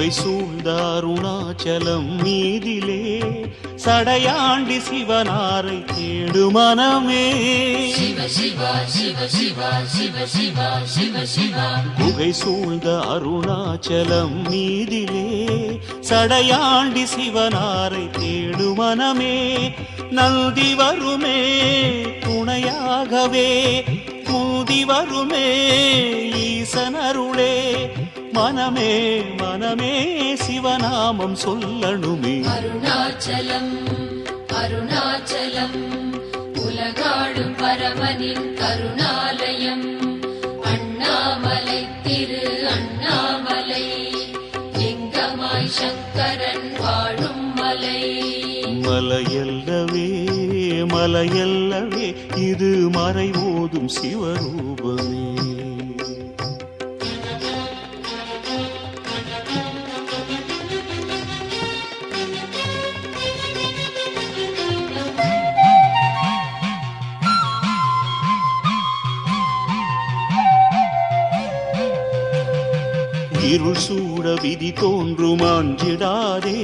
குகை சூழ்ந்த அருணாச்சலம் மீதிலே சடையாண்டி சிவனாரை தேடு மனமே. குகை சூழ்ந்த அருணாச்சலம் மீதிலே சடையாண்டி சிவனாரை தேடு மனமே. நந்தி வருமே துணையாகவே மூதி வருமே ஈசனருளே. மனமே மனமே சிவநாமம் சொல்லணுமே. அருணாச்சலம் அருணாச்சலம் உலகாடும் பரமனின் கருணாலயம். அண்ணாமலை திரு அண்ணாமலை லிங்கமாய் சங்கரன் வாழும் மலை. மலையல்லவே மலையல்லவே இது மறைவோதும் சிவரூபமே. இருள் சூட விதி தோன்றும் அஞ்சிடாதே.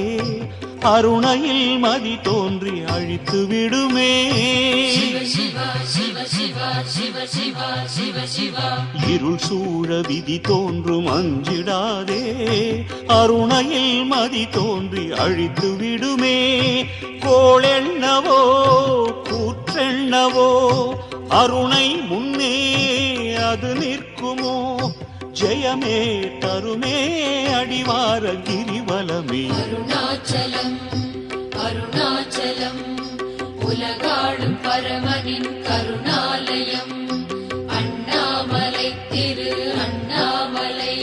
அருணையில் மதி தோன்றி அழித்து விடுமே. இருள் சூழ விதி தோன்றும் அஞ்சிடாதே. அருணையில் மதி தோன்றி அழித்து விடுமே. கோளெண்ணவோ கூற்றெண்ணவோ அருணை முன்னே அது நிற்குமோ. ஜெயமே தருமே அடிவார கிரிவலமே. அருணாச்சலம் அருணாச்சலம் உலகாடும் பரமனின் கருணாலயம். அண்ணாமலை திரு அண்ணாமலை